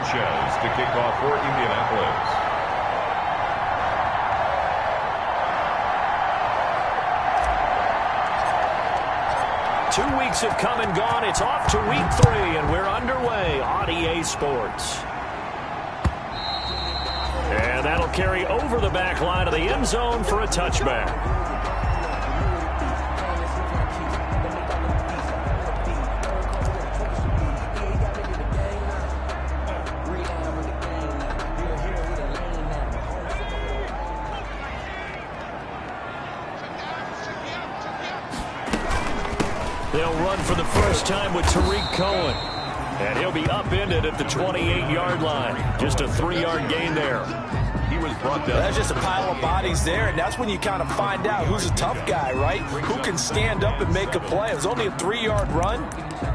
Sanchez to kick off for Indianapolis. 2 weeks have come and gone. It's off to week 3, and we're underway on EA Sports. And that'll carry over the back line of the end zone for a touchback. They'll run for the first time with Tariq Cohen. And he'll be upended at the 28-yard line. Just a 3-yard gain there. He was brought down. That's just a pile of bodies there, and that's when you kind of find out who's a tough guy, right? Who can stand up and make a play. It was only a 3-yard run,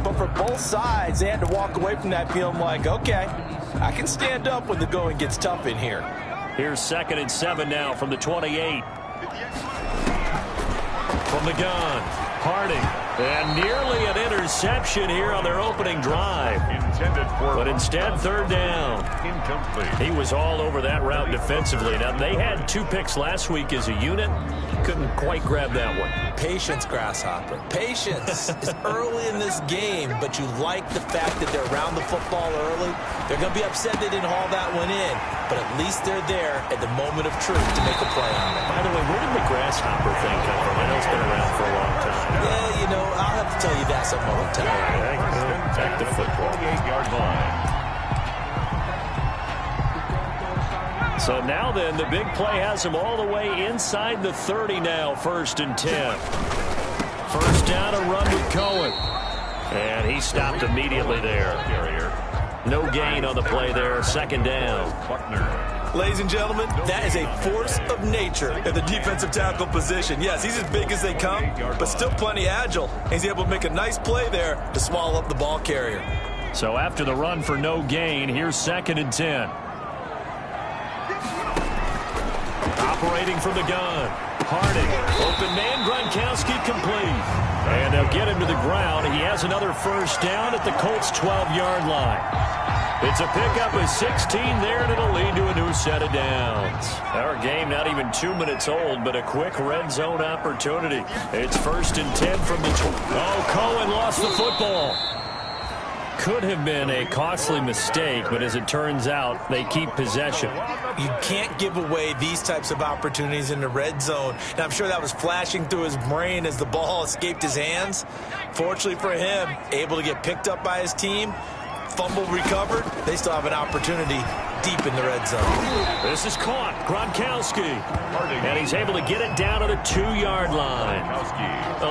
but for both sides, they had to walk away from that feeling like, okay, I can stand up when the going gets tough in here. Here's 2nd and 7 now from the 28. From the gun, Harding. And nearly an interception here on their opening drive. But instead, 3rd down. Incomplete. He was all over that route defensively. Now, they had 2 picks last week as a unit. Couldn't quite grab that one. Patience, Grasshopper. Patience. It's early in this game, but you like the fact that they're around the football early. They're going to be upset they didn't haul that one in, but at least they're there at the moment of truth to make a play on it. By the way, where did the Grasshopper thing come from? I know it's been around for a long time. Yeah, you know, I'll have to tell you that some other time. Back to football. 28-yard line. So now then, the big play has him all the way inside the 30 now, 1st and 10. First down, a run with Cohen. And he stopped immediately there. No gain on the play there, 2nd down. Ladies and gentlemen, that is a force of nature at the defensive tackle position. Yes, he's as big as they come, but still plenty agile. He's able to make a nice play there to swallow up the ball carrier. So after the run for no gain, here's 2nd and 10. Operating from the gun. Harding. Open man, Gronkowski complete. And they'll get him to the ground. He has another first down at the Colts' 12-yard line. It's a pickup of 16 there, and it'll lead to a new set of downs. Our game not even 2 minutes old, but a quick red zone opportunity. It's 1st and 10 from the... Oh, Cohen lost the football. Could have been a costly mistake, but as it turns out, they keep possession. You can't give away these types of opportunities in the red zone. And I'm sure that was flashing through his brain as the ball escaped his hands. Fortunately for him, able to get picked up by his team, fumble recovered. They still have an opportunity deep in the red zone. This is caught. Gronkowski. And he's able to get it down to the 2-yard line.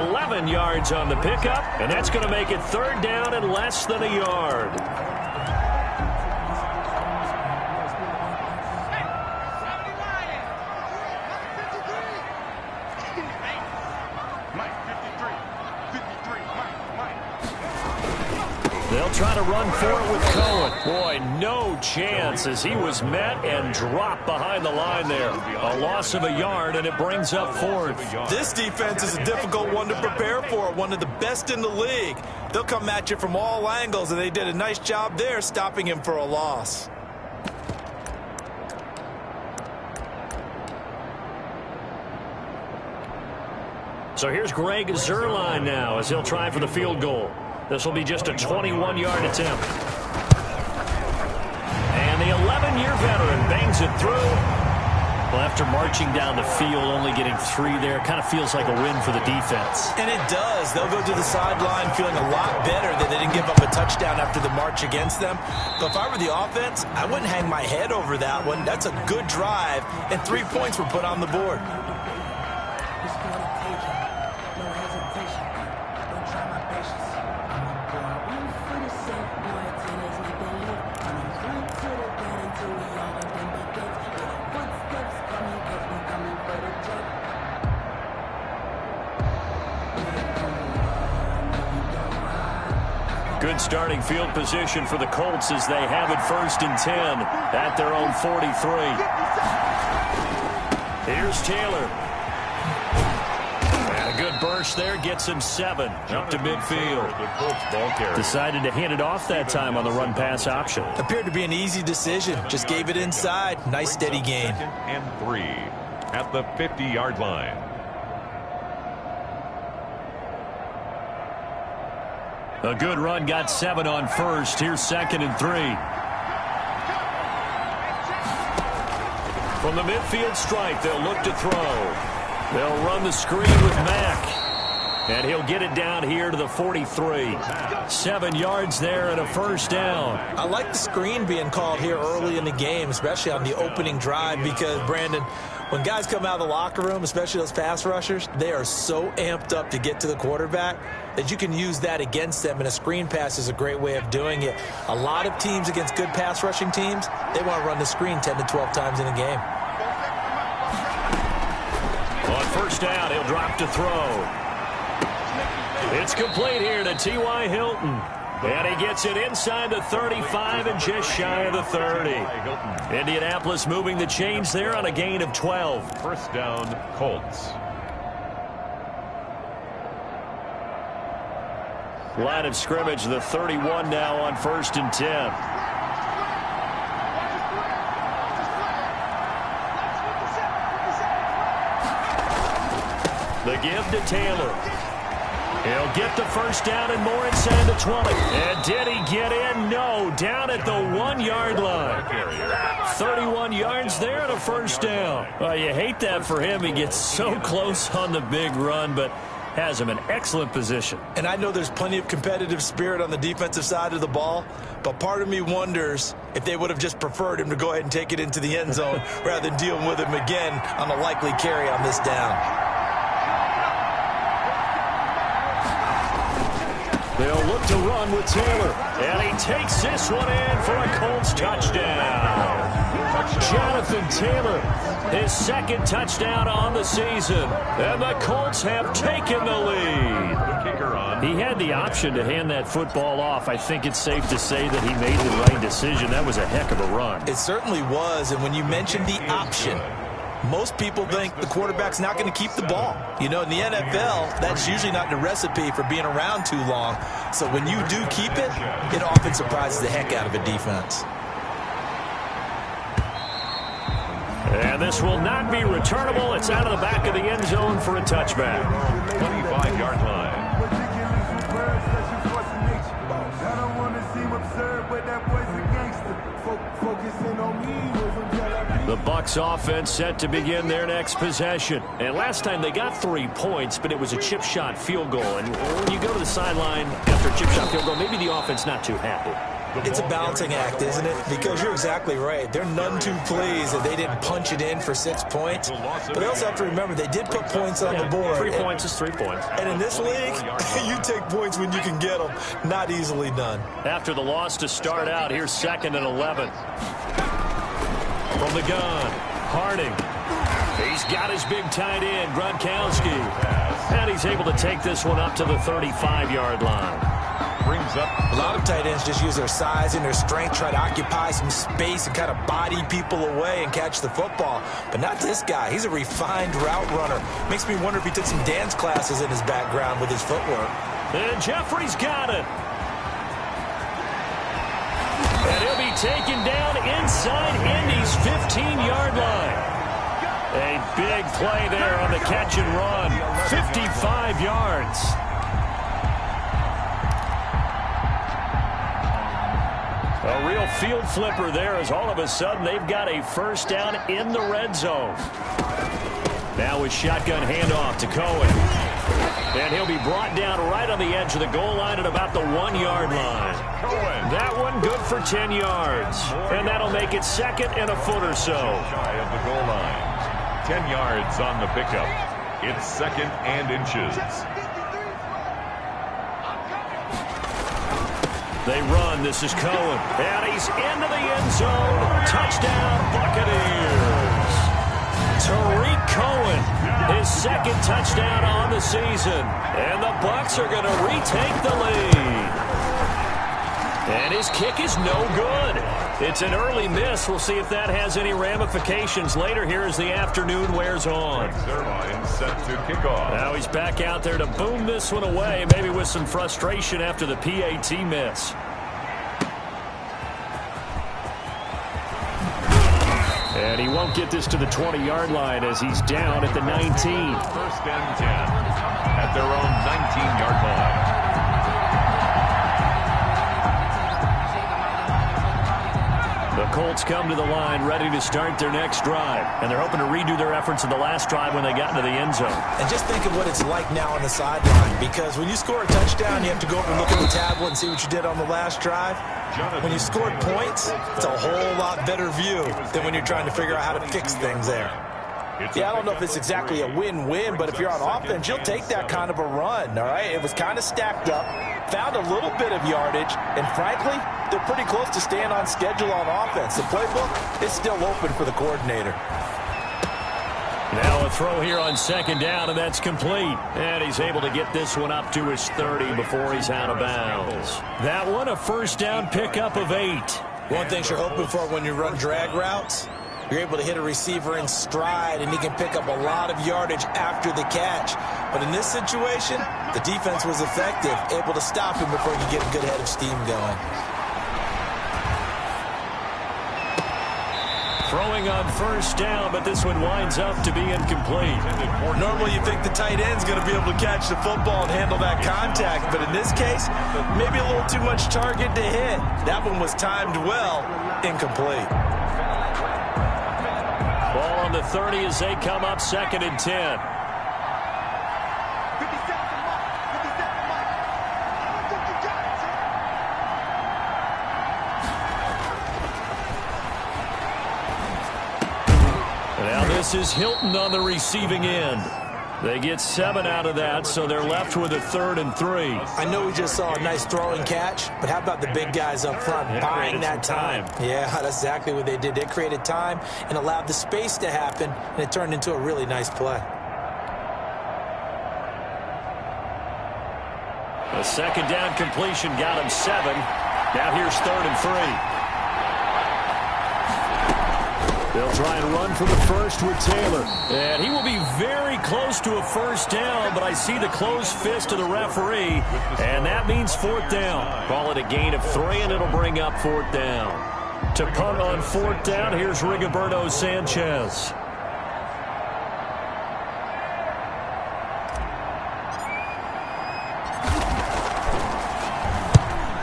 11 yards on the pickup, and that's going to make it 3rd down and less than a yard. They'll try to run for it with Cohen. Boy, no chance as he was met and dropped behind the line there. A loss of a yard, and it brings up 4th. This defense is a difficult one to prepare for, one of the best in the league. They'll come at you from all angles, and they did a nice job there stopping him for a loss. So here's Greg Zuerlein now as he'll try for the field goal. This will be just a 21-yard attempt. And the 11-year veteran bangs it through. Well, after marching down the field, only getting 3 there, kind of feels like a win for the defense. And it does. They'll go to the sideline feeling a lot better that they didn't give up a touchdown after the march against them. But if I were the offense, I wouldn't hang my head over that one. That's a good drive, and 3 points were put on the board. Good starting field position for the Colts as they have it 1st and 10 at their own 43. Here's Taylor. And a good burst first there gets him 7 up to midfield. The Colts ball carrier. Decided to hand it off that time on the run-pass option. Appeared to be an easy decision. Just gave it inside. Nice steady gain. 2nd and 3 at the 50-yard line. A good run got 7 on first. Here's 2nd and 3. From the midfield stripe, they'll look to throw. They'll run the screen with Mack. And he'll get it down here to the 43. 7 yards there and a first down. I like the screen being called here early in the game, especially on the opening drive, because, Brandon, when guys come out of the locker room, especially those pass rushers, they are so amped up to get to the quarterback that you can use that against them, and a screen pass is a great way of doing it. A lot of teams against good pass rushing teams, they want to run the screen 10 to 12 times in a game. On first down, he'll drop to throw. It's complete here to T.Y. Hilton. And he gets it inside the 35 and just shy of the 30. Indianapolis moving the chains there on a gain of 12. First down, Colts. Line of scrimmage, the 31 now on 1st and 10. The give to Taylor. He'll get the first down and more inside the 20. And did he get in? No. Down at the 1-yard line. 31 yards there and a first down. Well, you hate that for him. He gets so close on the big run, but has him in excellent position. And I know there's plenty of competitive spirit on the defensive side of the ball, but part of me wonders if they would have just preferred him to go ahead and take it into the end zone rather than dealing with him again on a likely carry on this down. They'll look to run with Taylor. And he takes this one in for a Colts touchdown. Jonathan Taylor, his 2nd touchdown on the season. And the Colts have taken the lead. He had the option to hand that football off. I think it's safe to say that he made the right decision. That was a heck of a run. It certainly was. And when you mentioned the option, most people think the quarterback's not going to keep the ball. You know, in the NFL, that's usually not the recipe for being around too long. So when you do keep it, it often surprises the heck out of a defense. And this will not be returnable. It's out of the back of the end zone for a touchback. 25-yard line. The Bucs offense set to begin their next possession. And last time they got 3 points, but it was a chip shot field goal. And when you go to the sideline after a chip shot field goal, maybe the offense not too happy. It's a balancing act, isn't it? Because you're exactly right. They're none too pleased that they didn't punch it in for 6 points. But they also have to remember they did put points on the board. 3 points is 3 points. And in this league, you take points when you can get them. Not easily done. After the loss to start out, here's 2nd and 11. From the gun, Harding. He's got his big tight end, Gronkowski. And he's able to take this one up to the 35-yard line. Brings up. A lot of tight ends just use their size and their strength, try to occupy some space and kind of body people away and catch the football. But not this guy. He's a refined route runner. Makes me wonder if he took some dance classes in his background with his footwork. And Jeffrey's got it. And he'll be taken down inside Indy's 15-yard line. A big play there on the catch and run. 55 yards. A real field flipper there as all of a sudden they've got a first down in the red zone. Now with shotgun handoff to Cohen. And he'll be brought down right on the edge of the goal line at about the 1-yard line. That one good for 10 yards. And that'll make it 2nd and a foot or so. Shy of the goal line. 10 yards on the pickup. It's 2nd and inches. They run. This is Cohen. And he's into the end zone. Touchdown, Buccaneers. Tariq Cohen, his 2nd touchdown on the season. And the Bucs are going to retake the lead. And his kick is no good. It's an early miss. We'll see if that has any ramifications later here as the afternoon wears on. Zerline set to kick off. Now he's back out there to boom this one away, maybe with some frustration after the PAT miss. And he won't get this to the 20-yard line as he's down at the 19. First and 10 at their own 19-yard line. The Colts come to the line ready to start their next drive. And they're hoping to redo their efforts in the last drive when they got into the end zone. And just think of what it's like now on the sideline. Because when you score a touchdown, you have to go over and look at the tablet and see what you did on the last drive. When you scored points, it's a whole lot better view than when you're trying to figure out how to fix things there. Yeah, I don't know if it's exactly a win-win, but if you're on offense, you'll take that kind of a run, all right? It was kind of stacked up, found a little bit of yardage, and frankly, they're pretty close to staying on schedule on offense. The playbook is still open for the coordinator. Now a throw here on second down, and that's complete. And he's able to get this one up to his 30 before he's out of bounds. That one, a first down pickup of 8. One thing you're hoping for when you run drag routes, you're able to hit a receiver in stride, and he can pick up a lot of yardage after the catch. But in this situation, the defense was effective, able to stop him before he could get a good head of steam going. Throwing on first down, but this one winds up to be incomplete. Normally you think the tight end's going to be able to catch the football and handle that contact, but in this case, maybe a little too much target to hit. That one was timed well, incomplete. Ball on the 30 as they come up second and 10. Now this is Hilton on the receiving end. They get 7 out of that, so they're left with a 3rd and 3. I know we just saw a nice throwing catch, but how about the big guys up front buying that time? Yeah, that's exactly what they did. They created time and allowed the space to happen, and it turned into a really nice play. A second down completion got him 7. Now here's 3rd and 3. They'll try and run for the first with Taylor. And he will be very close to a first down, but I see the closed fist of the referee, and that means 4th down. Call it a gain of 3, and it'll bring up 4th down. To punt on 4th down, here's Rigoberto Sanchez.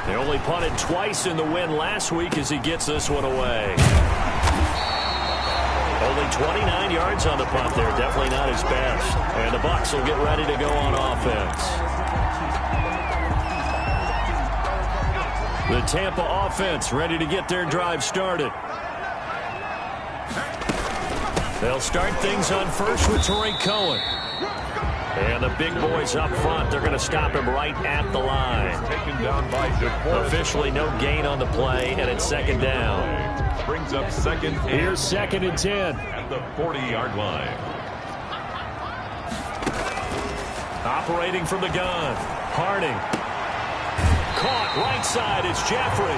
They only punted twice in the win last week as he gets this one away. Only 29 yards on the punt there. Definitely not his best. And the Bucs will get ready to go on offense. The Tampa offense ready to get their drive started. They'll start things on first with Torrey Cohen. And the big boys up front, they're going to stop him right at the line. Taken down by DeForest. Officially no gain on the play, and it's second down. Brings up second. Here's 2nd and 10. At the 40-yard line. Operating from the gun. Harding. Caught right side. It's Jeffrey.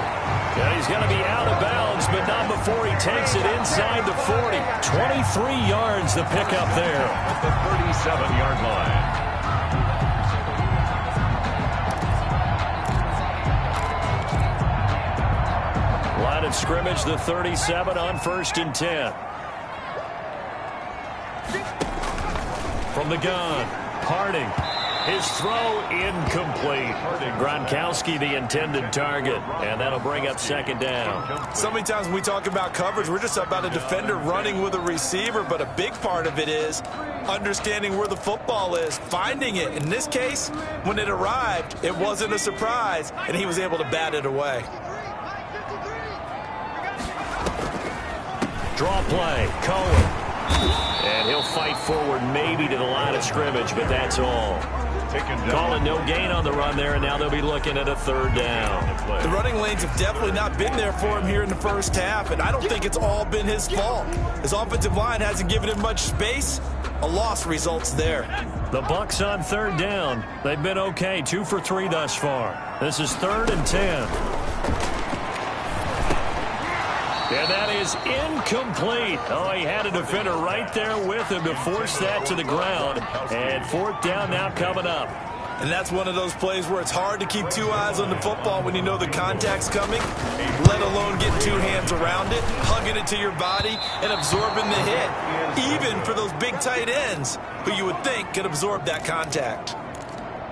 And he's going to be out of bounds, but not before he takes it inside the 40. 23 yards the pickup there. At the 37-yard line. Line of scrimmage, the 37 on 1st and 10. From the gun, Harding. His throw incomplete. Gronkowski the intended target, and that'll bring up 2nd down. So many times when we talk about coverage, we're just about a defender running with a receiver, but a big part of it is understanding where the football is, finding it. In this case, when it arrived, it wasn't a surprise, and he was able to bat it away. Draw play, Cohen. And he'll fight forward maybe to the line of scrimmage, but that's all. Calling no gain on the run there, and now they'll be looking at a 3rd down. The running lanes have definitely not been there for him here in the first half, and I don't think it's all been his fault. His offensive line hasn't given him much space. A loss results there. The Bucs on 3rd down. They've been okay, 2 for 3 thus far. This is 3rd and 10. And that is incomplete. Oh, he had a defender right there with him to force that to the ground. And fourth down now coming up. And that's one of those plays where it's hard to keep two eyes on the football when you know the contact's coming, let alone getting two hands around it, hugging it to your body, and absorbing the hit, even for those big tight ends who you would think could absorb that contact.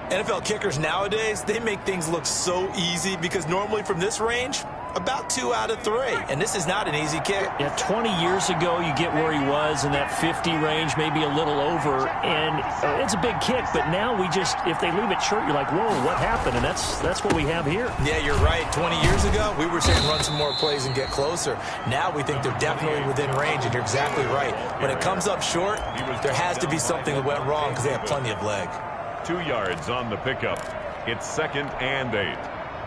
NFL kickers nowadays, they make things look so easy because normally from this range, about 2 out of 3. And this is not an easy kick. Yeah, 20 years ago, you get where he was in that 50 range, maybe a little over, and it's a big kick. But now we just, if they leave it short, you're like, whoa, what happened? And that's what we have here. Yeah, you're right. 20 years ago, we were saying run some more plays and get closer. Now we think they're definitely within range, and you're exactly right. When it comes up short, there has to be something that went wrong because they have plenty of leg. 2 yards on the pickup. It's 2nd and 8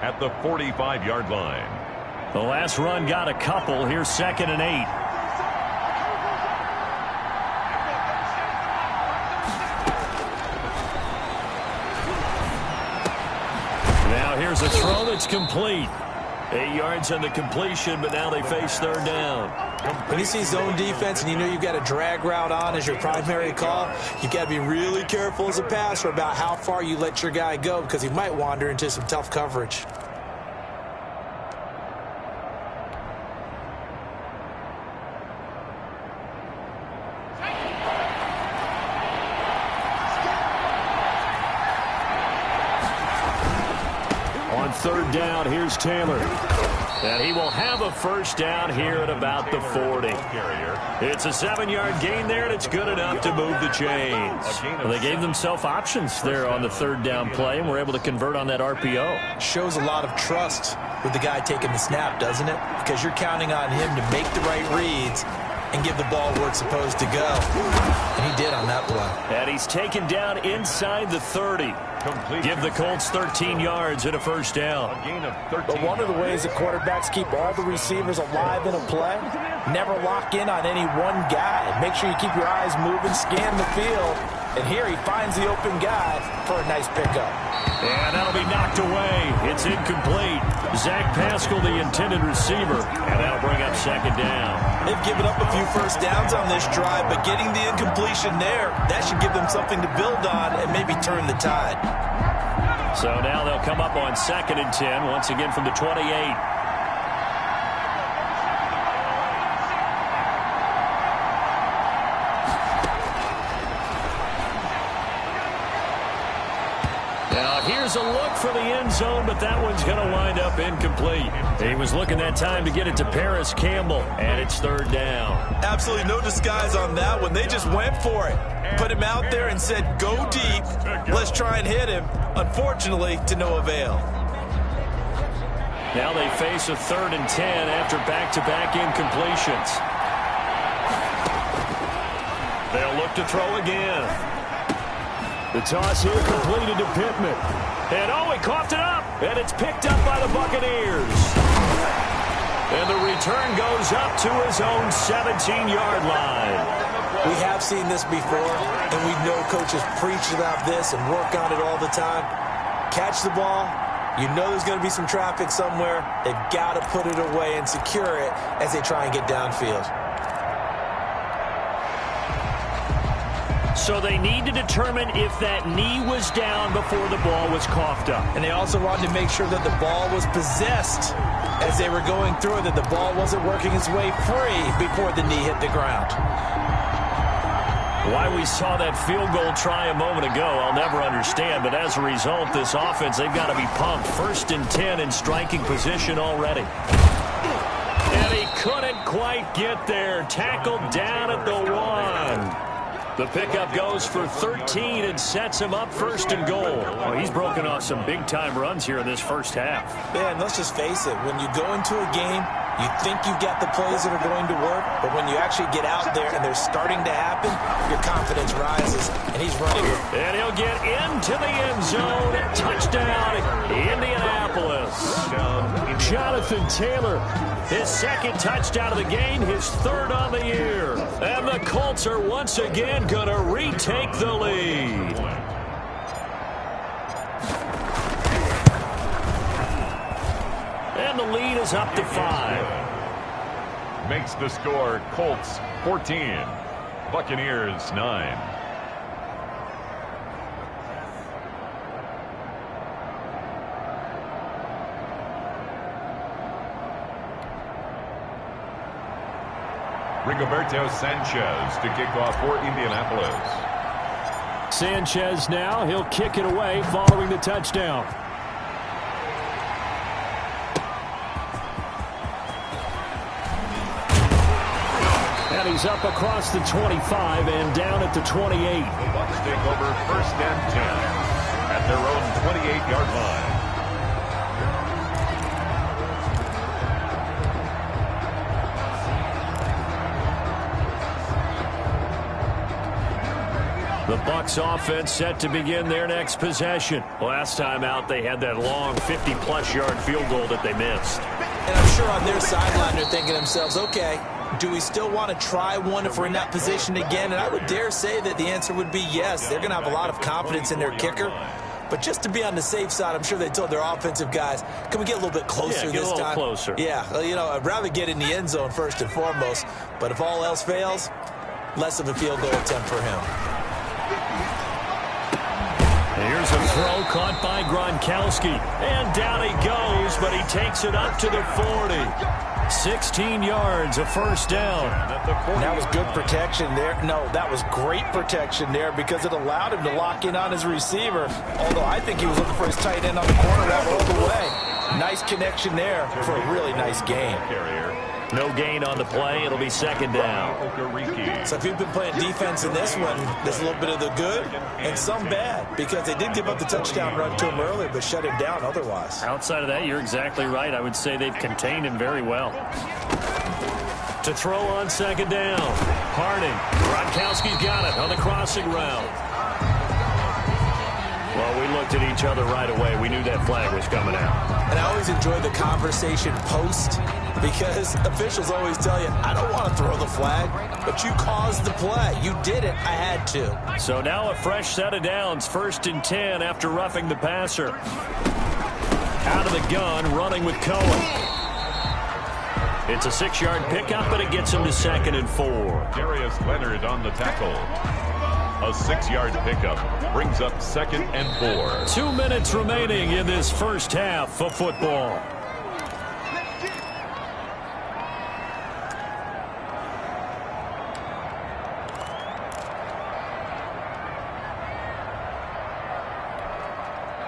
at the 45-yard line. The last run got a couple. Here's 2nd and 8. Now here's a throw that's complete. 8 yards on the completion, but now they face third down. When you see zone defense and you know you've got a drag route on as your primary call, you've got to be really careful as a passer about how far you let your guy go because he might wander into some tough coverage. On third down, here's Taylor. And he will have a first down here at about the 40. It's a 7-yard gain there, and it's good enough to move the chains. Well, they gave themselves options there on the third down play, and were able to convert on that RPO. Shows a lot of trust with the guy taking the snap, doesn't it? Because you're counting on him to make the right reads and give the ball where it's supposed to go. And he did on that play. And he's taken down inside the 30. Give the Colts 13 yards and a first down. But one of the ways that quarterbacks keep all the receivers alive in a play, never lock in on any one guy. Make sure you keep your eyes moving, scan the field. And here he finds the open guy for a nice pickup. And that'll be knocked away. It's incomplete. Zach Pascal, the intended receiver, and that'll bring up second down. They've given up a few first downs on this drive, but getting the incompletion there, that should give them something to build on and maybe turn the tide. So now they'll come up on 2nd and 10, once again from the 28. Now here's a look for the end zone, but that one's going to wind up incomplete. He was looking that time to get it to Paris Campbell, and it's third down. Absolutely no disguise on that one. They just went for it. Put him out there and said, go deep. Let's try and hit him. Unfortunately, to no avail. Now they face a 3rd and 10 after back-to-back incompletions. They'll look to throw again. The toss here completed to Pittman. And oh, he coughed it up. And it's picked up by the Buccaneers. And the return goes up to his own 17-yard line. We have seen this before, and we know coaches preach about this and work on it all the time. Catch the ball. You know there's going to be some traffic somewhere. They've got to put it away and secure it as they try and get downfield. So they need to determine if that knee was down before the ball was coughed up. And they also wanted to make sure that the ball was possessed as they were going through it, that the ball wasn't working its way free before the knee hit the ground. Why we saw that field goal try a moment ago, I'll never understand. But as a result, this offense, they've got to be pumped. 1st and 10 in striking position already. And he couldn't quite get there. Tackled down at the 1. The pickup goes for 13 and sets him up 1st and goal. Well, he's broken off some big-time runs here in this first half. Yeah, and let's just face it. When you go into a game, you think you've got the plays that are going to work, but when you actually get out there and they're starting to happen, your confidence rises, and he's running it. And he'll get into the end zone. Touchdown, Indianapolis. Jonathan Taylor, his 2nd touchdown of the game, his 3rd on the year. And the Colts are once again going to retake the lead. And the lead is up to 5. makes the score Colts 14, Buccaneers 9. Rigoberto Sanchez to kick off for Indianapolis. Sanchez now, he'll kick it away following the touchdown. And he's up across the 25 and down at the 28. The Bucs take over 1st and 10 at their own 28-yard line. The Bucs offense set to begin their next possession. Last time out, they had that long 50-plus yard field goal that they missed. And I'm sure on their sideline they're thinking to themselves, okay, do we still want to try one if we're in that position again? And I would dare say that the answer would be yes. They're going to have a lot of confidence in their kicker. But just to be on the safe side, I'm sure they told their offensive guys, can we get a little bit closer this time? Get a little closer. Yeah, well, you know, I'd rather get in the end zone first and foremost. But if all else fails, less of a field goal attempt for him. Here's a throw caught by Gronkowski. And down he goes, but he takes it up to the 40. 16 yards, a first down. That was good protection there. No, that was great protection there because it allowed him to lock in on his receiver. Although I think he was looking for his tight end on the corner that rolled away. Nice connection there for a really nice gain. No gain on the play. It'll be second down. So if you've been playing defense in this one, there's a little bit of the good and some bad because they did give up the touchdown run to him earlier but shut him down otherwise. Outside of that, you're exactly right. I would say they've contained him very well. To throw on second down. Harding. Gronkowski's got it on the crossing route. Well, we looked at each other right away. We knew that flag was coming out. And I always enjoy the conversation post because officials always tell you, I don't want to throw the flag, but you caused the play. You did it. I had to. So now a fresh set of downs. 1st and 10 after roughing the passer. Out of the gun, running with Cohen. It's a 6-yard pickup, but it gets him to 2nd and 4. Darius Leonard on the tackle. A 6-yard pickup brings up 2nd and 4. 2 minutes remaining in this first half of football.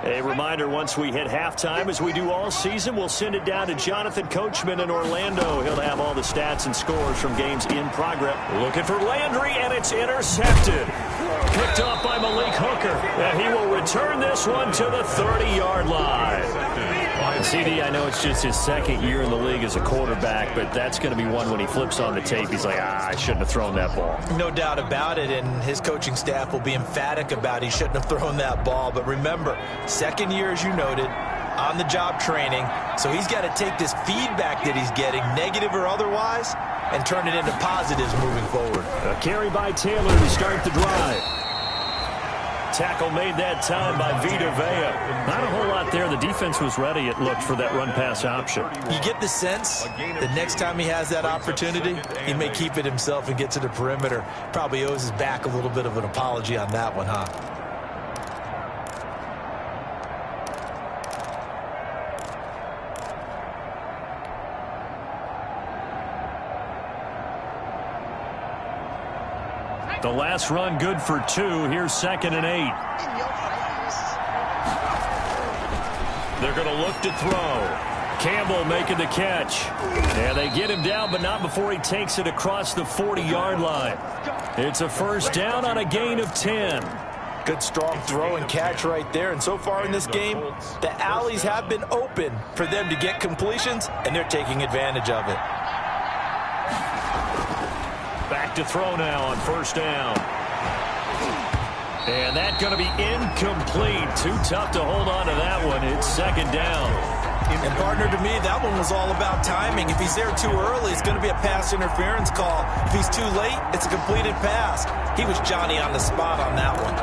A reminder, once we hit halftime, as we do all season, we'll send it down to Jonathan Coachman in Orlando. He'll have all the stats and scores from games in progress. Looking for Landry, and it's intercepted. Picked off by Malik Hooker. And he will return this one to the 30-yard line. CD, I know it's just his 2nd year in the league as a quarterback, but that's going to be one when he flips on the tape. He's like, I shouldn't have thrown that ball. No doubt about it, and his coaching staff will be emphatic about he shouldn't have thrown that ball. But remember, 2nd year, as you noted, on-the-job training, so he's got to take this feedback that he's getting, negative or otherwise, and turn it into positives moving forward. A carry by Taylor to start the drive. Tackle made that time by Vita Vea. Not a whole lot there. The defense was ready, it looked, for that run-pass option. You get the sense that next time he has that opportunity, he may keep it himself and get to the perimeter. Probably owes his back a little bit of an apology on that one, huh? The last run good for 2. Here's 2nd and 8. They're going to look to throw. Campbell making the catch. And they get him down, but not before he takes it across the 40-yard line. It's a first down on a gain of 10. Good strong throw and catch right there. And so far in this game, the alleys have been open for them to get completions, and they're taking advantage of it. Back to throw now on first down. And that's going to be incomplete. Too tough to hold on to that one. It's 2nd down. And, partner, to me, that one was all about timing. If he's there too early, it's going to be a pass interference call. If he's too late, it's a completed pass. He was Johnny on the spot on that one.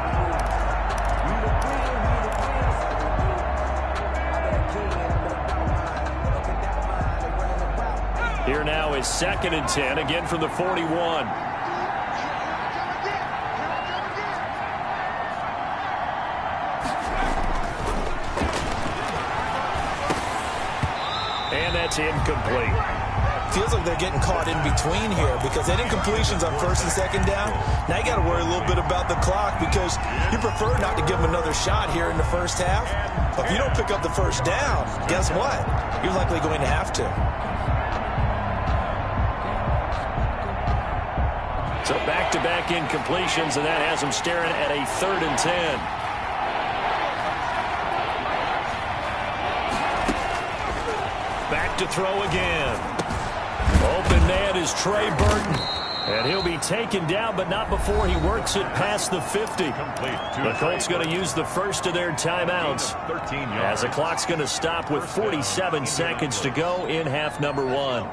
Here now is 2nd and 10, again from the 41. And that's incomplete. Feels like they're getting caught in between here because they didn't completions on 1st and 2nd down. Now you got to worry a little bit about the clock because you prefer not to give them another shot here in the 1st half. But if you don't pick up the 1st down, guess what? You're likely going to have to. So back-to-back incompletions, and that has them staring at a 3rd and 10. Back to throw again. Open man is Trey Burton. And he'll be taken down, but not before he works it past the 50. The Colts going to use the first of their timeouts as the clock's going to stop with 47 seconds to go in half number 1.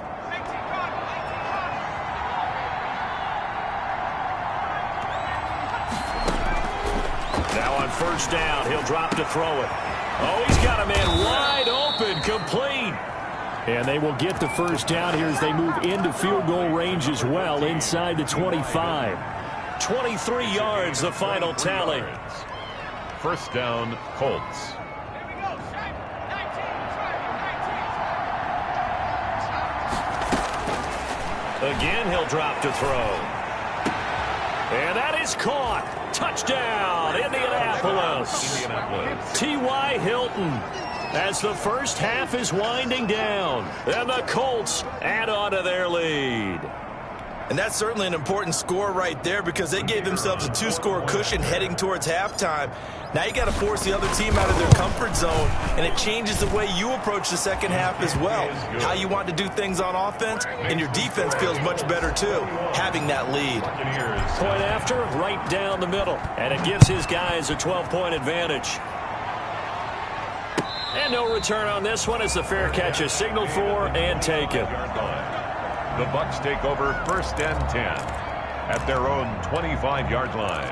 Now on 1st down, he'll drop to throw it. Oh, he's got a man wide open, complete. And they will get the 1st down here as they move into field goal range as well, inside the 25. 23 yards, the final tally. 1st down, Colts. Again, he'll drop to throw. And that is caught. Touchdown, Indianapolis. T.Y. Hilton. As the 1st half is winding down, and the Colts add on to their lead. And that's certainly an important score right there because they gave themselves a 2-score cushion heading towards halftime. Now you got to force the other team out of their comfort zone, and it changes the way you approach the 2nd half as well. How you want to do things on offense, and your defense feels much better too, having that lead. Point after, right down the middle, and it gives his guys a 12-point advantage. And no return on this one as the fair catch is signaled for and taken. The Bucs take over 1st and 10 at their own 25-yard line.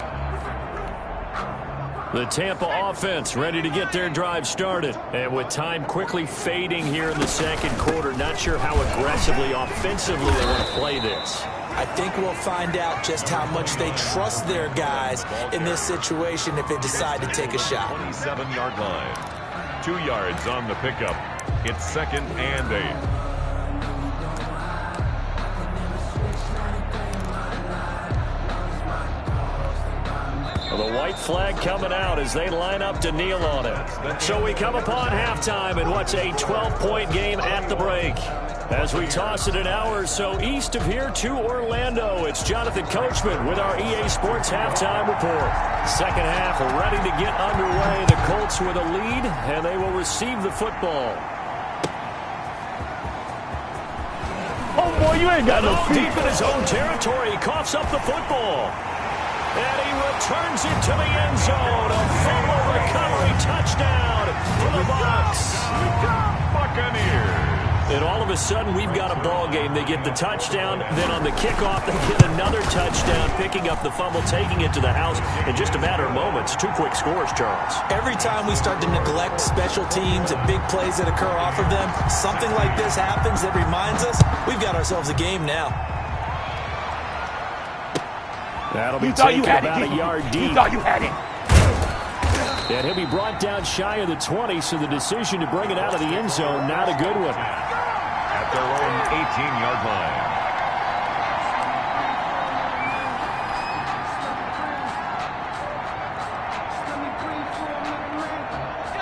The Tampa offense ready to get their drive started. And with time quickly fading here in the 2nd quarter, not sure how aggressively, offensively they want to play this. I think we'll find out just how much they trust their guys in this situation if they decide to take a shot. 27-yard line. 2 yards on the pickup. It's 2nd and 8. The white flag coming out as they line up to kneel on it. So we come upon halftime in what's a 12-point game at the break. As we toss it an hour or so east of here to Orlando, it's Jonathan Coachman with our EA Sports Halftime Report. 2nd half ready to get underway. The Colts with a lead, and they will receive the football. Oh, boy, you ain't got no feet. Deep in his own territory, he coughs up the football. And he returns it to the end zone. A fumble recovery touchdown for the Bucs. Buccaneers. And all of a sudden, we've got a ball game. They get the touchdown. Then on the kickoff, they get another touchdown, picking up the fumble, taking it to the house in just a matter of moments. 2 quick scores, Charles. Every time we start to neglect special teams and big plays that occur off of them, something like this happens that reminds us we've got ourselves a game now. That'll be taken about a yard deep. You thought you had it. And he'll be brought down shy of the 20, so the decision to bring it out of the end zone, not a good one. At their own 18-yard line.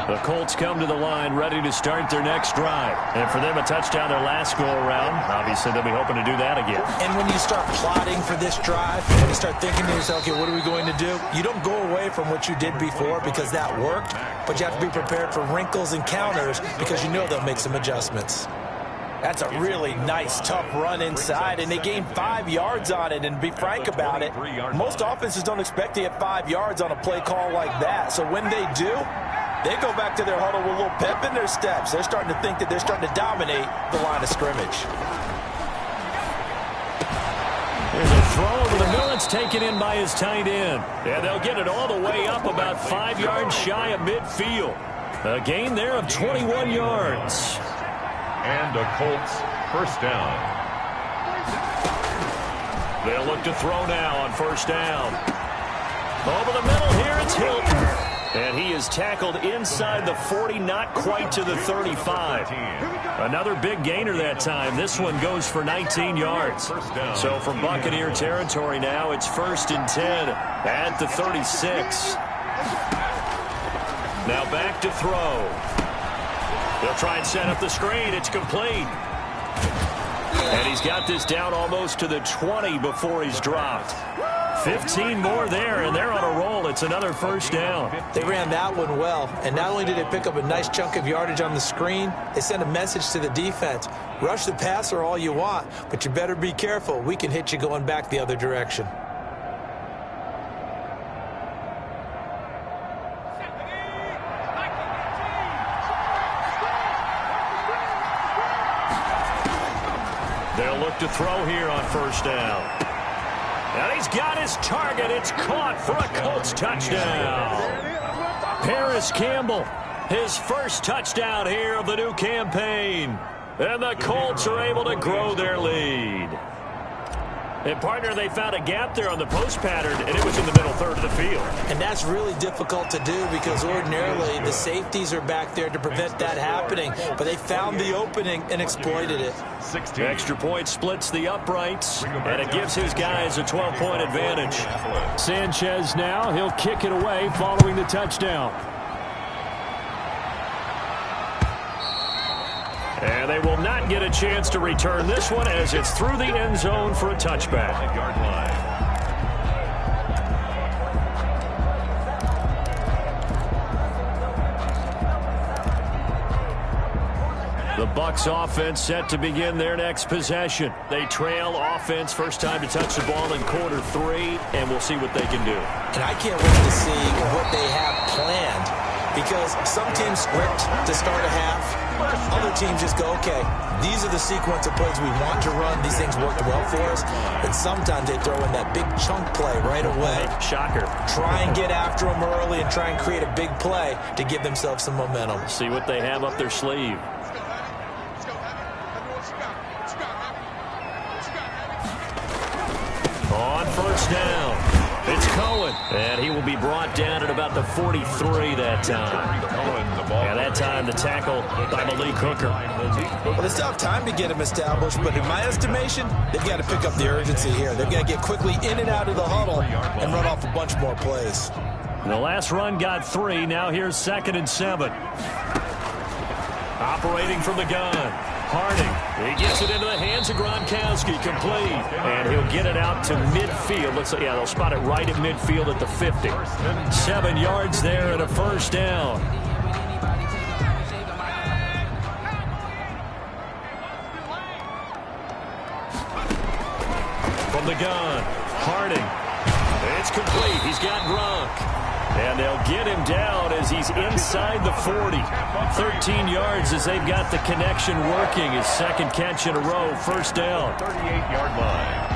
The Colts come to the line ready to start their next drive. And for them, a touchdown their last go-around. Obviously, they'll be hoping to do that again. And when you start plotting for this drive and you start thinking to yourself, okay, what are we going to do? You don't go away from what you did before because that worked, but you have to be prepared for wrinkles and counters because you know they'll make some adjustments. That's a really nice, tough run inside, and they gained 5 yards on it. And to be frank about it, most offenses don't expect to get 5 yards on a play call like that. So when they do, they go back to their huddle with a little pep in their steps. They're starting to think that they're starting to dominate the line of scrimmage. There's a throw over the middle. It's taken in by his tight end. And they'll get it all the way up about 5 yards shy of midfield. A gain there of 21 yards. And a Colts first down. They'll look to throw now on first down. Over the middle here, it's Hilton. And he is tackled inside the 40, not quite to the 35. Another big gainer that time. This one goes for 19 yards. So from Buccaneer territory now, it's 1st and 10 at the 36. Now back to throw. They'll try and set up the screen. It's complete. And he's got this down almost to the 20 before he's dropped. 15 more there, and they're on a roll. It's another first down. They ran that one well, and not only did they pick up a nice chunk of yardage on the screen, they sent a message to the defense. Rush the passer all you want, but you better be careful. We can hit you going back the other direction. They'll look to throw here on first down. And he's got his target. It's caught for a Colts touchdown. Paris Campbell, his first touchdown here of the new campaign. And the Colts are able to grow their lead. And, partner, they found a gap there on the post pattern, and it was in the middle third of the field. And that's really difficult to do because ordinarily the safeties are back there to prevent that happening. But they found the opening and exploited it. Extra point splits the uprights, and it gives his guys a 12-point advantage. Sanchez now, he'll kick it away following the touchdown. And they will not get a chance to return this one as it's through the end zone for a touchback. The Bucs offense set to begin their next possession. They trail offense, first time to touch the ball in quarter 3, and we'll see what they can do. And I can't wait to see what they have planned because some teams script to start a half. Other teams just go, okay, these are the sequence of plays we want to run. These things worked well for us. And sometimes they throw in that big chunk play right away. Shocker. Try and get after them early and try and create a big play to give themselves some momentum. See what they have up their sleeve. On first down, it's Cohen. And he will be brought down at about the 43 that time. And that time the tackle by Malik Hooker. Well, they still have time to get him established, but in my estimation, they've got to pick up the urgency here. They've got to get quickly in and out of the huddle and run off a bunch more plays. The last run got 3. Now here's 2nd and 7. Operating from the gun. Harding, he gets it into the hands of Gronkowski, complete. And he'll get it out to midfield. Looks like, yeah, they'll spot it right at midfield at the 50. 7 yards there and a first down. From the gun, Harding. It's complete. He's got Gronk. And they'll get him down as he's inside the 40. 13 yards as they've got the connection working. His second catch in a row, first down. 38-yard line.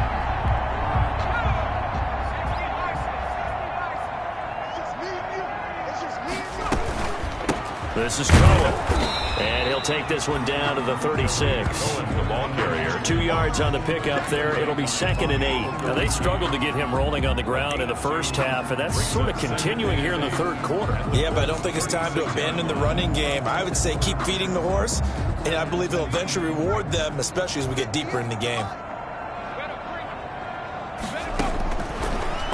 This is Cohen. And he'll take this one down to the 36. The ball carrier. 2 yards on the pickup there. It'll be 2nd and 8. Now, they struggled to get him rolling on the ground in the first half, and that's sort of continuing here in the third quarter. Yeah, but I don't think it's time to abandon the running game. I would say keep feeding the horse, and I believe it'll eventually reward them, especially as we get deeper in the game.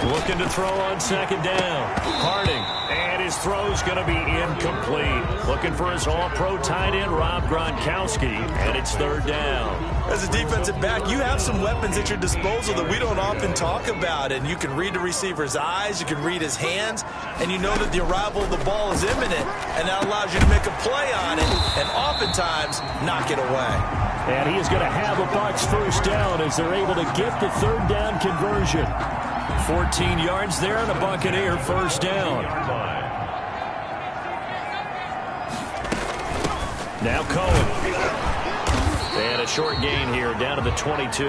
Looking to throw on 2nd down. Harding. And his throw's going to be incomplete. Looking for his all-pro tight end, Rob Gronkowski. And it's 3rd down. As a defensive back, you have some weapons at your disposal that we don't often talk about. And you can read the receiver's eyes, you can read his hands, and you know that the arrival of the ball is imminent. And that allows you to make a play on it and oftentimes knock it away. And he is going to have a Bucs first down as they're able to get the 3rd down conversion. 14 yards there and a Buccaneer first down. Now Cohen. And a short gain here down to the 22.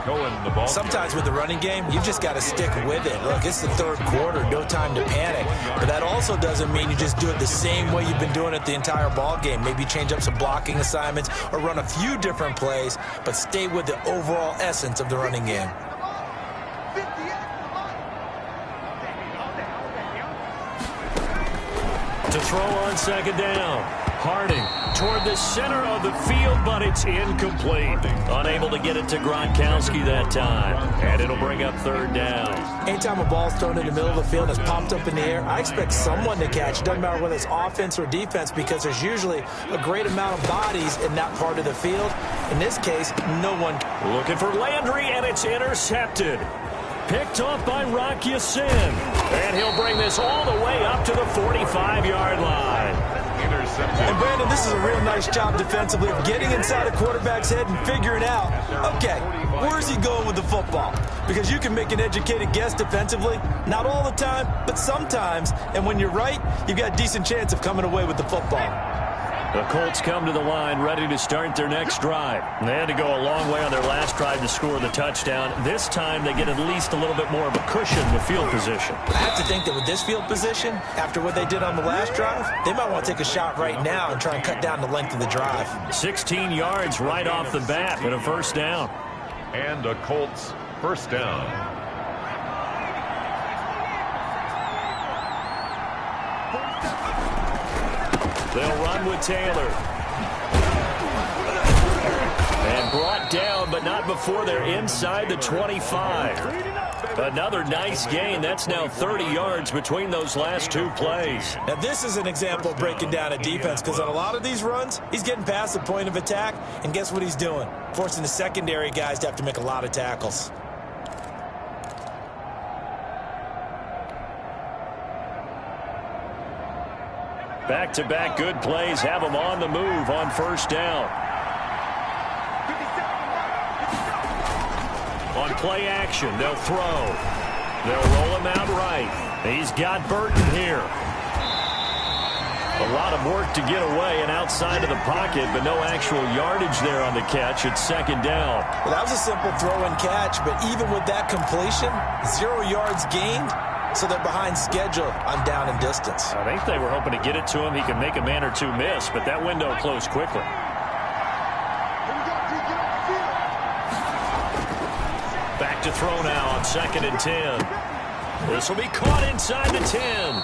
Cohen, the ball. Sometimes with the running game, you've just got to stick with it. Look, it's the 3rd quarter, no time to panic. But that also doesn't mean you just do it the same way you've been doing it the entire ball game. Maybe change up some blocking assignments or run a few different plays, but stay with the overall essence of the running game. To throw on second down. Harding toward the center of the field, but it's incomplete. Unable to get it to Gronkowski that time. And it'll bring up third down. Anytime a ball's thrown in the middle of the field and it's popped up in the air, I expect someone to catch. It doesn't matter whether it's offense or defense, because there's usually a great amount of bodies in that part of the field. In this case, no one. Looking for Landry, and it's intercepted. Picked off by Rock Ya-Sin. And he'll bring this all the way up to the 45-yard line. Intercepted. And Brandon, this is a real nice job defensively of getting inside a quarterback's head and figuring out, okay, where's he going with the football? Because you can make an educated guess defensively, not all the time, but sometimes. And when you're right, you've got a decent chance of coming away with the football. The Colts come to the line ready to start their next drive. They had to go a long way on their last drive to score the touchdown. This time they get at least a little bit more of a cushion with field position. I have to think that with this field position, after what they did on the last drive, they might want to take a shot right now and try and cut down the length of the drive. 16 yards right off the bat and a first down. And a Colts first down. They'll run with Taylor. And brought down, but not before they're inside the 25. Another nice gain. That's now 30 yards between those last two plays. Now, this is an example of breaking down a defense, because on a lot of these runs, he's getting past the point of attack, and guess what he's doing? Forcing the secondary guys to have to make a lot of tackles. Back-to-back good plays have them on the move on first down. On play action, they'll throw. They'll roll him out right. He's got Burton here. A lot of work to get away and outside of the pocket, but no actual yardage there on the catch. It's second down. Well, that was a simple throw and catch, but even with that completion, 0 yards gained. So they're behind schedule on down and distance. I think they were hoping to get it to him. He could make a man or two miss, but that window closed quickly. Back to throw now on 2nd and 10. This will be caught inside the 10.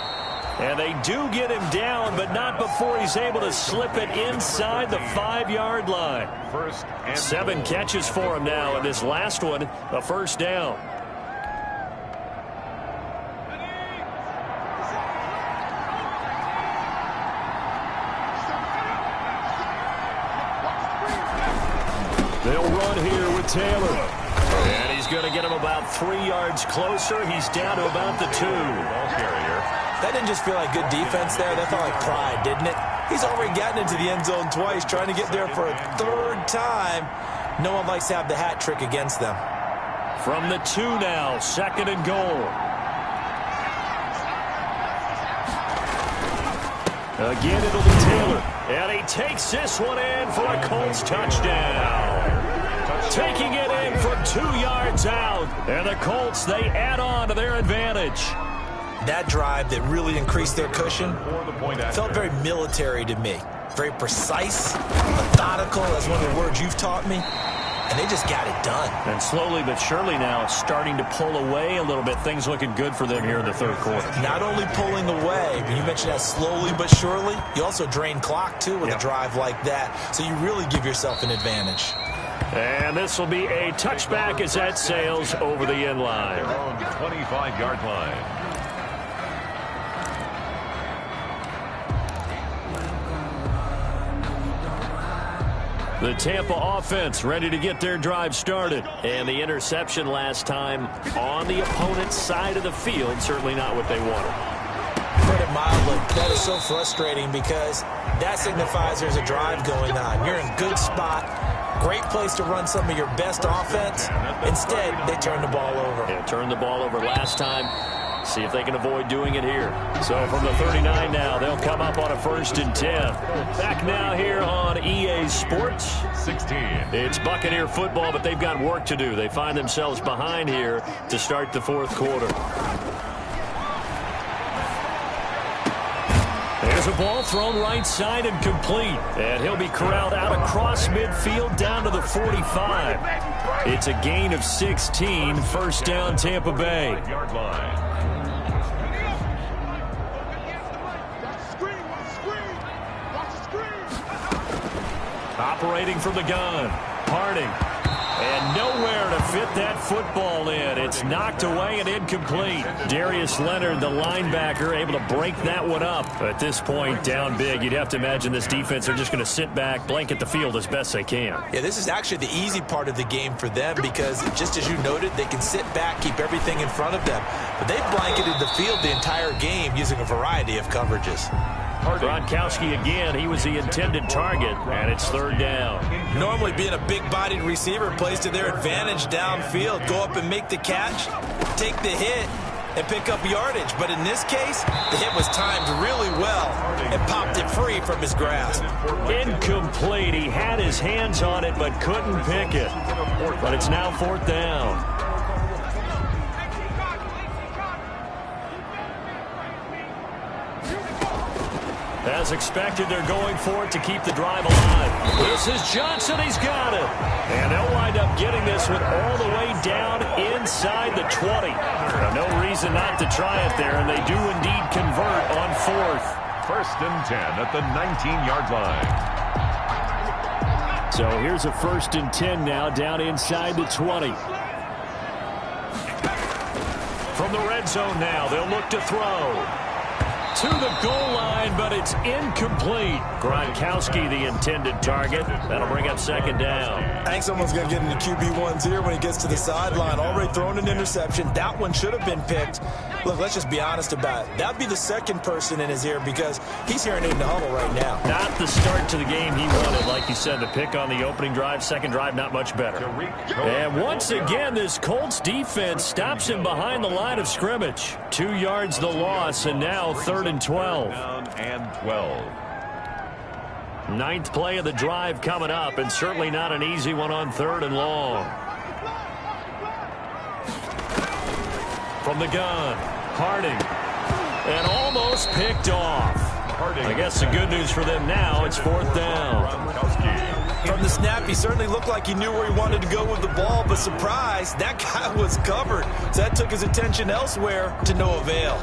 And they do get him down, but not before he's able to slip it inside the 5-yard line. 7 catches for him now, and this last one, a first down. They'll run here with Taylor. And he's going to get him about 3 yards closer. He's down to about the 2. Ball carrier. That didn't just feel like good defense there. That felt like pride, didn't it? He's already gotten into the end zone twice, trying to get there for a 3rd time. No one likes to have the hat trick against them. From the 2 now, 2nd and goal. Again, it'll be Taylor. And he takes this one in for a Colts touchdown. Taking it in from 2 yards out. And the Colts, they add on to their advantage. That drive that really increased their cushion felt very military to me. Very precise, methodical. That's one of the words you've taught me. And they just got it done. And slowly but surely now it's starting to pull away a little bit. Things looking good for them here in the 3rd quarter. Not only pulling away, but you mentioned that slowly but surely, you also drain clock, too, with a drive like that. So you really give yourself an advantage. And this will be a touchback as that sails over the end line. Their own 25-yard line. The Tampa offense ready to get their drive started. And the interception last time on the opponent's side of the field, certainly not what they wanted. Put it mildly, that is so frustrating because that signifies there's a drive going on. You're in a good spot, great place to run some of your best offense. Instead, they turn the ball over. Yeah, turned the ball over last time. See if they can avoid doing it here. So from the 39 now, they'll come up on a 1st and 10. Back now here on EA Sports. 16. It's Buccaneer football, but they've got work to do. They find themselves behind here to start the 4th quarter. There's a ball thrown right side and complete. And he'll be corralled out across midfield down to the 45. It's a gain of 16, first down Tampa Bay. Yard line. Operating from the gun, Harding. And nowhere to fit that football in. It's knocked away and incomplete. Darius Leonard, the linebacker, able to break that one up. At this point, down big, you'd have to imagine this defense are just going to sit back, blanket the field as best they can. Yeah, this is actually the easy part of the game for them because, just as you noted, they can sit back, keep everything in front of them. But they've blanketed the field the entire game using a variety of coverages. Gronkowski again, he was the intended target, and it's third down. Normally being a big-bodied receiver plays to their advantage downfield. Go up and make the catch, take the hit, and pick up yardage. But in this case, the hit was timed really well and popped it free from his grasp. Incomplete. He had his hands on it but couldn't pick it. But it's now fourth down. As expected, they're going for it to keep the drive alive. This is Johnson. He's got it. And they'll wind up getting this one all the way down inside the 20. Now, no reason not to try it there, and they do indeed convert on fourth. First and 10 at the 19-yard line. So here's a first and 10 now down inside the 20. From the red zone now, they'll look to throw. To the goal line, but it's incomplete. Gronkowski, the intended target. That'll bring up second down. I think someone's going to get into QB1's ear when he gets to the sideline. Already thrown an interception. That one should have been picked. Look, let's just be honest about it. That'd be the second person in his ear because he's hearing it in the huddle right now. Not the start to the game he wanted, like you said. The pick on the opening drive, second drive, not much better. And once again, this Colts defense stops him behind the line of scrimmage. 2 yards the loss, and now third and 12. Down and 12. Ninth play of the drive coming up, and certainly not an easy one on third and long. From the gun, Harding. And almost picked off. I guess the good news for them now, it's fourth down. From the snap, he certainly looked like he knew where he wanted to go with the ball, but surprise, that guy was covered. So that took his attention elsewhere to no avail.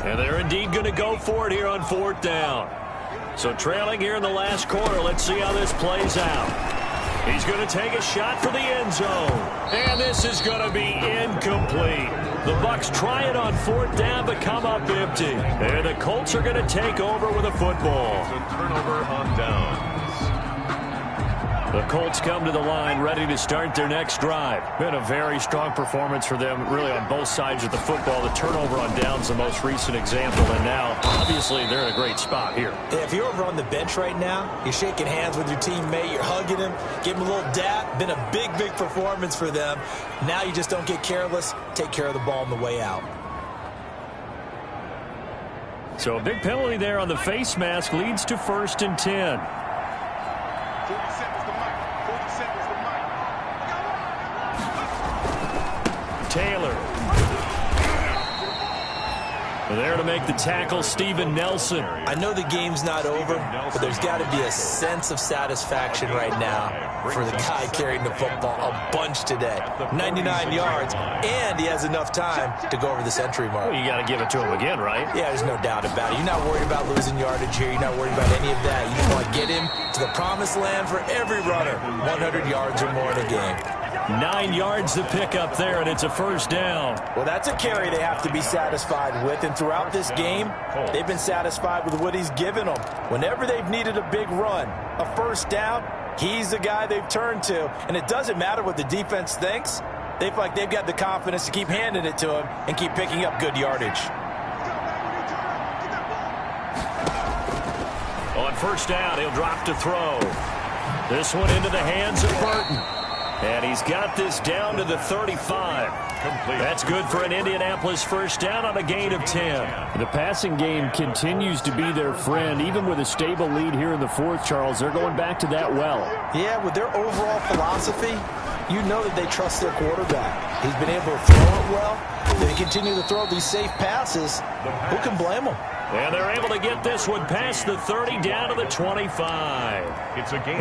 And they're indeed going to go for it here on fourth down. So trailing here in the last quarter, let's see how this plays out. He's going to take a shot for the end zone. And this is going to be incomplete. The Bucs try it on fourth down, but come up empty. And the Colts are going to take over with a football. It's a turnover on downs. The Colts come to the line ready to start their next drive. Been a very strong performance for them, really on both sides of the football. The turnover on downs, the most recent example, and now, obviously, they're in a great spot here. Yeah, if you're over on the bench right now, you're shaking hands with your teammate, you're hugging him, giving him a little dap. Been a big, big performance for them. Now you just don't get careless. Take care of the ball on the way out. So a big penalty there on the face mask leads to first and 10. Taylor. There to make the tackle, Steven Nelson. I know the game's not over, but there's got to be a sense of satisfaction right now for the guy carrying the football a bunch today. 99 yards, and he has enough time to go over the century mark. Well, you got to give it to him again, right? Yeah, there's no doubt about it. You're not worried about losing yardage here. You're not worried about any of that. You just want to get him to the promised land for every runner. 100 yards or more in a game. 9 yards the pickup there, and it's a first down. Well, that's a carry they have to be satisfied with, and throughout this game, they've been satisfied with what he's given them. Whenever they've needed a big run, a first down, he's the guy they've turned to. And it doesn't matter what the defense thinks. They feel like they've got the confidence to keep handing it to him and keep picking up good yardage. On first down, he'll drop to throw. This one into the hands of Burton. And he's got this down to the 35. Complete. That's good for an Indianapolis first down on a gain of 10. The passing game continues to be their friend. Even with a stable lead here in the fourth, Charles, they're going back to that well. Yeah, with their overall philosophy, you know that they trust their quarterback. He's been able to throw it well. They continue to throw these safe passes. Who can blame them? And they're able to get this one past the 30 down to the 25.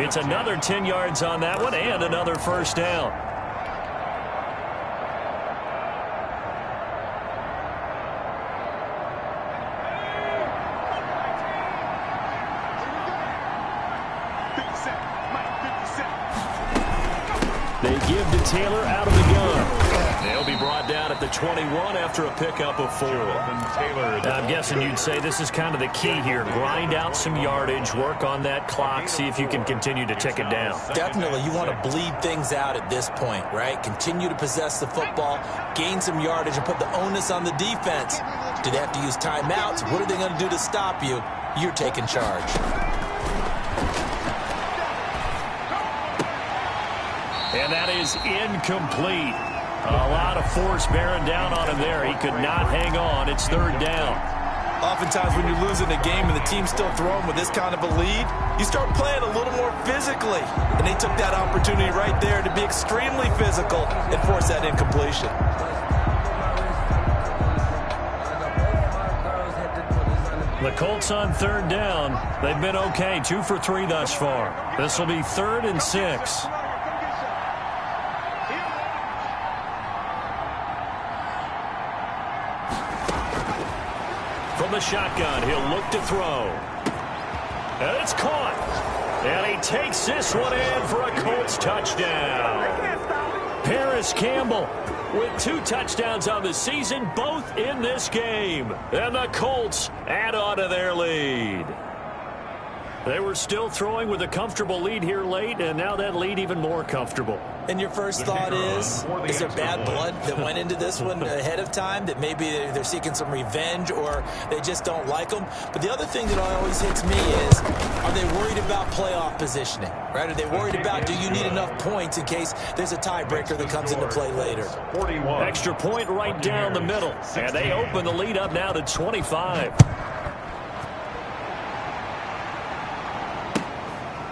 It's another 10 yards on that one and another first down. Taylor out of the gun. They'll be brought down at the 21 after a pickup of 4. Now, I'm guessing you'd say this is kind of the key here. Grind out some yardage, work on that clock, see if you can continue to tick it down. Definitely. You want to bleed things out at this point, right? Continue to possess the football, gain some yardage, and put the onus on the defense. Do they have to use timeouts? What are they going to do to stop you? You're taking charge. And that is incomplete. A lot of force bearing down on him there. He could not hang on. It's 3rd down. Oftentimes when you're losing a game and the team's still throwing with this kind of a lead, you start playing a little more physically. And they took that opportunity right there to be extremely physical and force that incompletion. The Colts on 3rd down. They've been okay, 2 for 3 thus far. This will be 3rd and 6. From the shotgun, he'll look to throw. And it's caught. And he takes this one in for a Colts touchdown. Paris Campbell with 2 touchdowns on the season, both in this game. And the Colts add on to their lead. They were still throwing with a comfortable lead here late, and now that lead even more comfortable. And your first thought is there bad blood that went into this one ahead of time, that maybe they're seeking some revenge or they just don't like them? But the other thing that always hits me is, are they worried about playoff positioning, right? Are they worried about, do you need enough points in case there's a tiebreaker that comes into play later? Extra point right down the middle, and they open the lead up now to 25.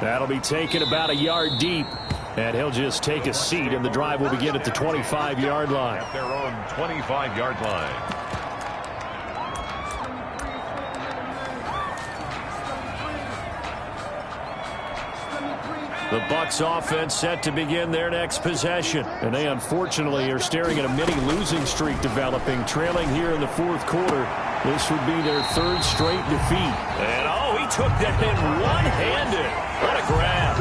That'll be taken about a yard deep, and he'll just take a seat, and the drive will begin at the 25-yard line. At their own 25-yard line. The Bucs offense set to begin their next possession, and they unfortunately are staring at a mini losing streak developing, trailing here in the 4th quarter. This would be their 3rd straight defeat. And he took that in one-handed. What a grab.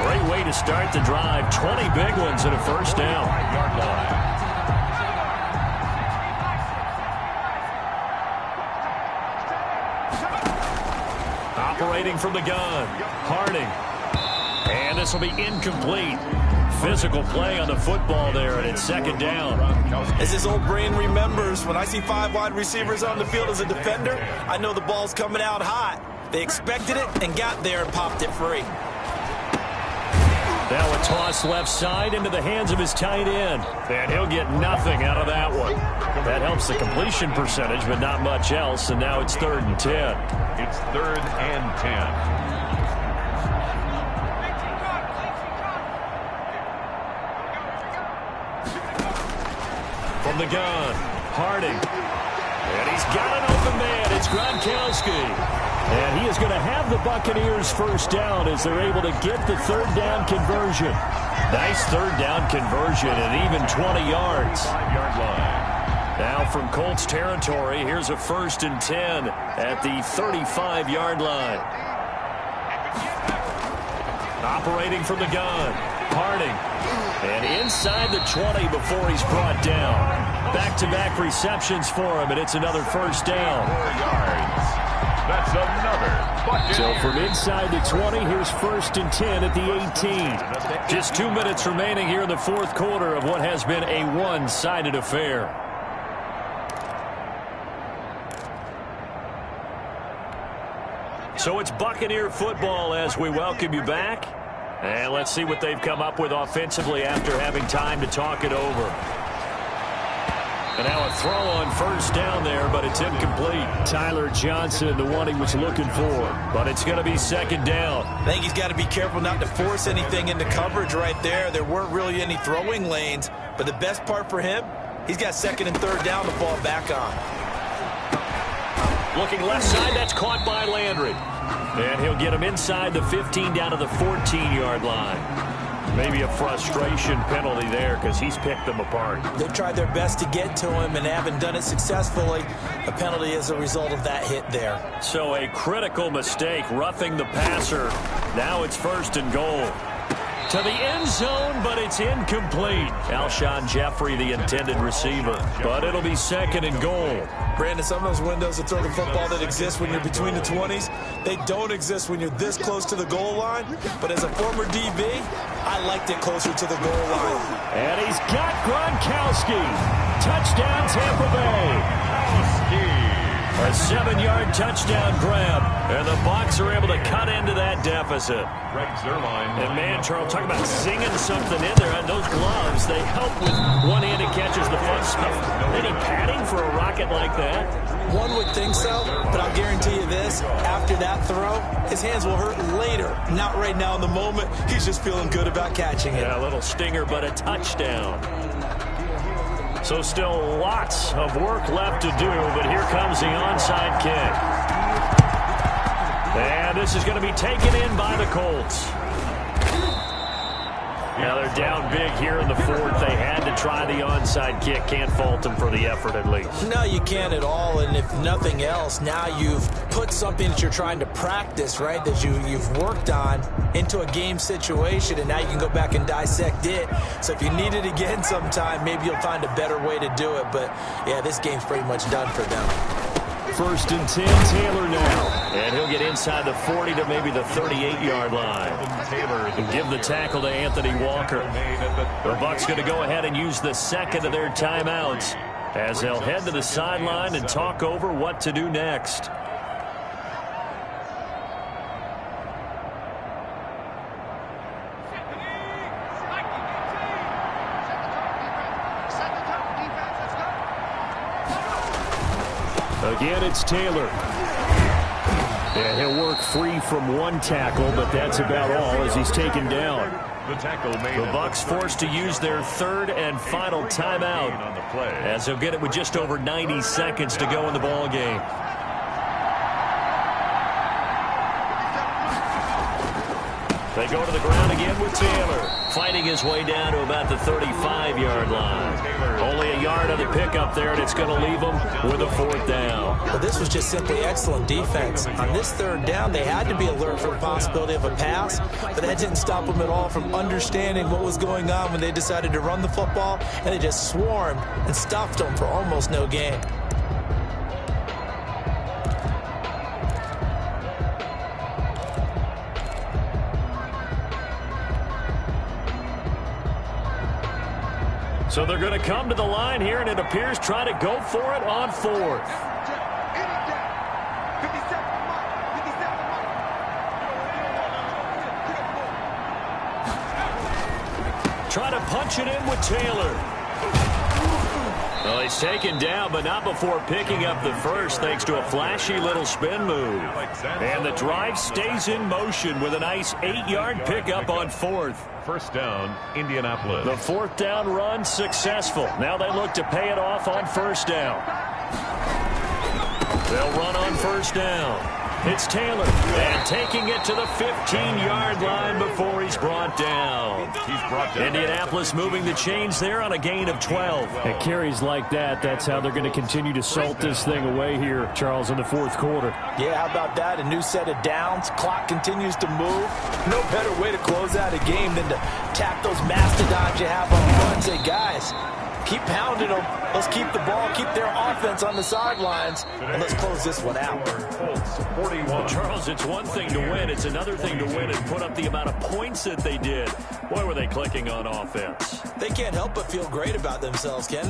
Great way to start the drive. 20 big ones and a first down. Operating from the gun, Harding. And this will be incomplete. Physical play on the football there, and it's 2nd down. As this old brain remembers, when I see 5 wide receivers on the field as a defender, I know the ball's coming out hot. They expected it and got there and popped it free. Now a toss left side into the hands of his tight end. And he'll get nothing out of that one. That helps the completion percentage, but not much else. And now it's 3rd and 10. It's 3rd and 10. From the gun, Harding. And he's got an open man. It's Gronkowski. And he is going to have the Buccaneers first down as they're able to get the 3rd down conversion. Nice 3rd down conversion and even 20 yards. 5-yard line. Now from Colts territory, here's a 1st and 10 at the 35-yard line. Operating from the gun, Harding. And inside the 20 before he's brought down. Back-to-back receptions for him, and it's another first down. 4 yards. That's another Buccaneers. So from inside the 20, here's 1st and 10 at the 18. Just 2 minutes remaining here in the 4th quarter of what has been a one-sided affair. So it's Buccaneer football as we welcome you back. And let's see what they've come up with offensively after having time to talk it over. And now a throw on first down there, but it's incomplete. Tyler Johnson, the one he was looking for. But it's going to be 2nd down. I think he's got to be careful not to force anything into coverage right there. There weren't really any throwing lanes. But the best part for him, he's got 2nd and 3rd down to fall back on. Looking left side, that's caught by Landry. And he'll get him inside the 15 down to the 14-yard line. Maybe a frustration penalty there because he's picked them apart. They've tried their best to get to him and haven't done it successfully. A penalty as a result of that hit there. So a critical mistake, roughing the passer. Now it's 1st and goal. To the end zone, but it's incomplete. Alshon Jeffrey, the intended receiver. But it'll be 2nd and goal. Brandon, some of those windows to throw the football that exist when you're between the 20s, they don't exist when you're this close to the goal line. But as a former DB, I liked it closer to the goal line. And he's got Gronkowski. Touchdown, Tampa Bay. A 7-yard touchdown grab, and the Bucs are able to cut into that deficit. And man, Charles, talk about singing something in there. And those gloves, they help with one-handed catches, the fun stuff. Any padding for a rocket like that? One would think so, but I'll guarantee you this. After that throw, his hands will hurt later. Not right now in the moment. He's just feeling good about catching it. Yeah, a little stinger, but a touchdown. So still lots of work left to do, but here comes the onside kick. And this is going to be taken in by the Colts. Now they're down big here in the 4th. They had to try the onside kick. Can't fault them for the effort at least. No, you can't at all. And if nothing else, now you've put something that you're trying to practice, right, that you've worked on into a game situation, and now you can go back and dissect it. So if you need it again sometime, maybe you'll find a better way to do it. But, yeah, this game's pretty much done for them. 1st and 10, Taylor now. And he'll get inside the 40 to maybe the 38-yard line. And give the tackle to Anthony Walker. The Bucs going to go ahead and use the 2nd of their timeouts as they'll head to the sideline and talk over what to do next. Again, it's Taylor. And he'll work free from one tackle, but that's about all as he's taken down. The Bucs forced to use their 3rd and final timeout as they'll get it with just over 90 seconds to go in the ball game. They go to the ground again with Taylor, fighting his way down to about the 35-yard line. Only a yard on the pickup there, and it's going to leave them with a 4th down. Well, this was just simply excellent defense. On this 3rd down, they had to be alert for the possibility of a pass, but that didn't stop them at all from understanding what was going on when they decided to run the football, and they just swarmed and stuffed them for almost no gain. So they're going to come to the line here, and it appears try to go for it on 4th. Try to punch it in with Taylor. Well, he's taken down, but not before picking up the 1st thanks to a flashy little spin move. And the drive stays in motion with a nice 8-yard pickup on 4th. 1st down, Indianapolis. The 4th down run successful. Now they look to pay it off on 1st down. They'll run on 1st down. It's Taylor, and taking it to the 15-yard line before he's brought down. Indianapolis moving the chains there on a gain of 12. And carries like that, that's how they're going to continue to salt this thing away here, Charles, in the 4th quarter. Yeah, how about that? A new set of downs. Clock continues to move. No better way to close out a game than to tap those mastodons you have on front and say, guys, keep pounding them. Let's keep the ball, keep their offense on the sidelines, and let's close this one out. Well, Charles, it's one thing to win. It's another thing to win and put up the amount of points that they did. Boy, were they clicking on offense. They can't help but feel great about themselves, Ken.